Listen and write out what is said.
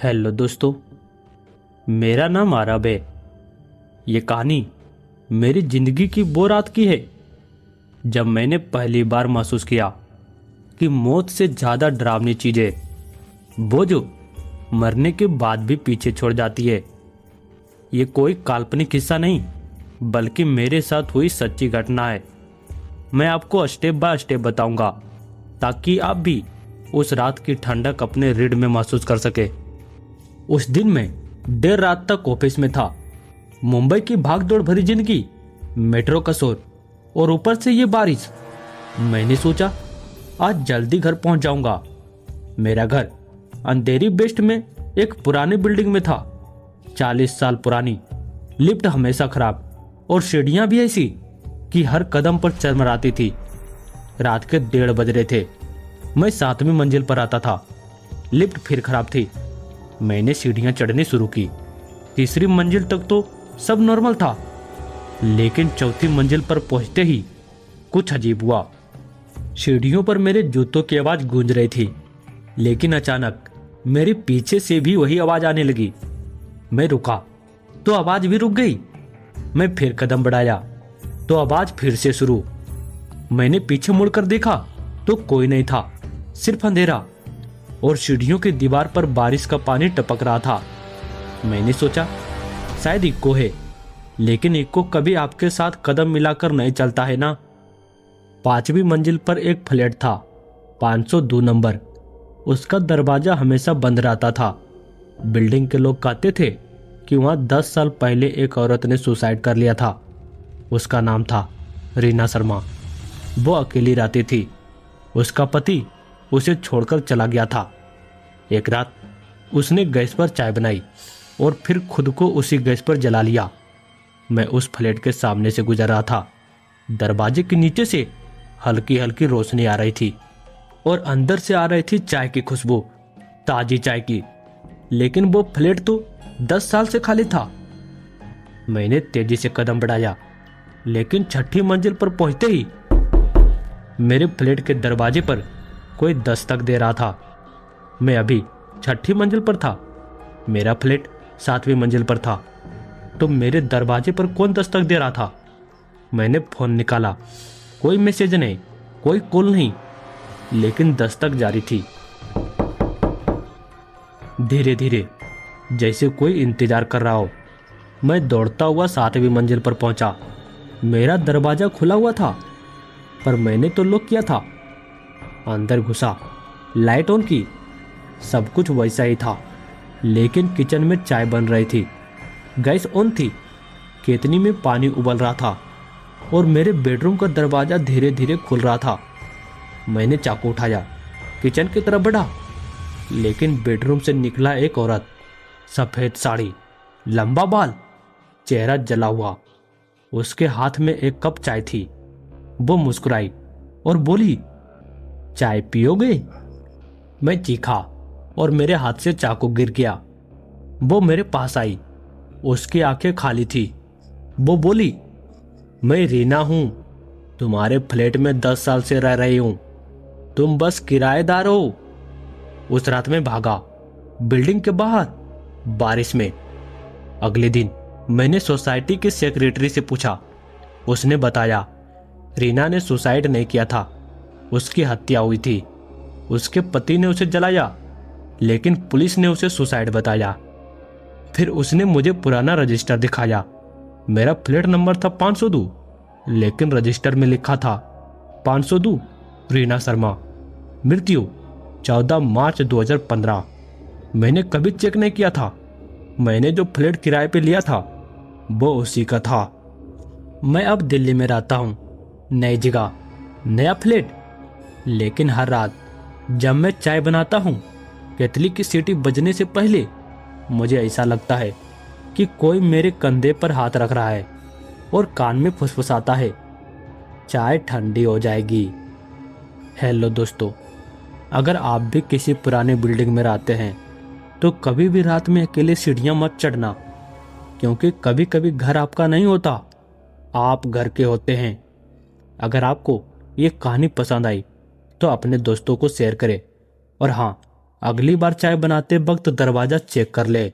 Hello दोस्तों, मेरा नाम आरब है। ये कहानी मेरी जिंदगी की वो रात की है जब मैंने पहली बार महसूस किया कि मौत से ज़्यादा डरावनी चीज़ें वो जो मरने के बाद भी पीछे छोड़ जाती है। ये कोई काल्पनिक किस्सा नहीं बल्कि मेरे साथ हुई सच्ची घटना है। मैं आपको स्टेप बाय स्टेप बताऊंगा ताकि आप भी उस रात की ठंडक अपने रीढ़ में महसूस कर सके। उस दिन मैं देर रात तक ऑफिस में था। मुंबई की भागदौड़ भरी जिंदगी, मेट्रो का शोर और ऊपर से ये बारिश। मैंने सोचा आज जल्दी घर पहुंच जाऊंगा। मेरा घर अंधेरी वेस्ट में एक पुरानी बिल्डिंग में था, 40 साल पुरानी। लिफ्ट हमेशा खराब और सीढ़ियां भी ऐसी कि हर कदम पर चरमराती थी। रात के 1:30 बज रहे थे। मैं 7वीं मंजिल पर आता था। लिफ्ट फिर खराब थी। मैंने सीढ़ियां चढ़नी शुरू की। 3री मंजिल तक तो सब नॉर्मल था, लेकिन 4थी मंजिल पर पहुंचते ही कुछ अजीब हुआ। सीढ़ियों पर मेरे जूतों की आवाज गूंज रही थी, लेकिन अचानक मेरे पीछे से भी वही आवाज आने लगी। मैं रुका तो आवाज भी रुक गई। मैं फिर कदम बढ़ाया तो आवाज फिर से शुरू। मैंने पीछे मुड़कर देखा तो कोई नहीं था, सिर्फ अंधेरा और सीढ़ियों की दीवार पर बारिश का पानी टपक रहा था। मैंने सोचा शायद इक्को है, लेकिन इक्को कभी आपके साथ कदम मिलाकर नहीं चलता है ना। 5वीं मंजिल पर एक फ्लैट था, 502 नंबर। उसका दरवाजा हमेशा बंद रहता था। बिल्डिंग के लोग कहते थे कि वहां 10 साल पहले एक औरत ने सुसाइड कर लिया था। उसका नाम था रीना शर्मा। वो अकेली रहती थी। उसका पति उसे छोड़कर चला गया था। एक रात उसने गैस पर चाय बनाई और फिर खुद को उसी गैस पर जला लिया। मैं उस फ्लैट के सामने से गुजर रहा था। दरवाजे के नीचे से हल्की हल्की रोशनी आ रही थी और अंदर से आ रही थी चाय की खुशबू, ताजी चाय की। लेकिन वो फ्लैट तो 10 साल से खाली था। मैंने तेजी से कदम बढ़ाया, लेकिन 6ठी मंजिल पर पहुंचते ही मेरे फ्लैट के दरवाजे पर कोई दस्तक दे रहा था। मैं अभी 6ठी मंजिल पर था। मेरा फ्लैट 7वीं मंजिल पर था, तो मेरे दरवाजे पर कौन दस्तक दे रहा था? मैंने फोन निकाला। कोई मैसेज नहीं, कोई कॉल नहीं, लेकिन दस्तक जारी थी। धीरे धीरे जैसे कोई इंतजार कर रहा हो। मैं दौड़ता हुआ 7वीं मंजिल पर पहुंचा। मेरा दरवाजा खुला हुआ था, पर मैंने तो लॉक किया था। अंदर घुसा, लाइट ऑन की। सब कुछ वैसा ही था, लेकिन किचन में चाय बन रही थी, गैस ऑन थी, केतली में पानी उबल रहा था और मेरे बेडरूम का दरवाजा धीरे धीरे खुल रहा था। मैंने चाकू उठाया, किचन की तरफ बढ़ा, लेकिन बेडरूम से निकला एक औरत। सफेद साड़ी, लंबा बाल, चेहरा जला हुआ। उसके हाथ में एक कप चाय थी। वो मुस्कुराई और बोली, चाय पियोगे? मैं चीखा और मेरे हाथ से चाकू गिर गया। वो मेरे पास आई। उसकी आंखें खाली थी। वो बोली, मैं रीना हूं, तुम्हारे फ्लैट में 10 साल से रह रही हूं। तुम बस किराएदार हो। उस रात में भागा, बिल्डिंग के बाहर, बारिश में। अगले दिन मैंने सोसाइटी के सेक्रेटरी से पूछा। उसने बताया रीना ने सुसाइड नहीं किया था, उसकी हत्या हुई थी। उसके पति ने उसे जलाया, लेकिन पुलिस ने उसे सुसाइड बताया। फिर उसने मुझे पुराना रजिस्टर दिखाया। मेरा फ्लैट नंबर था 502, लेकिन रजिस्टर में लिखा था 502 रीना शर्मा, मृत्यु 14 मार्च 2015। मैंने कभी चेक नहीं किया था। मैंने जो फ्लैट किराए पे लिया था वो उसी का था। मैं अब दिल्ली में रहता हूँ, नई जगह, नया फ्लैट। लेकिन हर रात जब मैं चाय बनाता हूँ, केतली की सीटी बजने से पहले मुझे ऐसा लगता है कि कोई मेरे कंधे पर हाथ रख रहा है और कान में फुसफुसाता है, चाय ठंडी हो जाएगी। हेलो दोस्तों, अगर आप भी किसी पुराने बिल्डिंग में रहते हैं तो कभी भी रात में अकेले सीढ़ियाँ मत चढ़ना, क्योंकि कभी कभी घर आपका नहीं होता, आप घर के होते हैं। अगर आपको ये कहानी पसंद आई तो अपने दोस्तों को शेयर करें, और हाँ, अगली बार चाय बनाते वक्त दरवाज़ा चेक कर ले।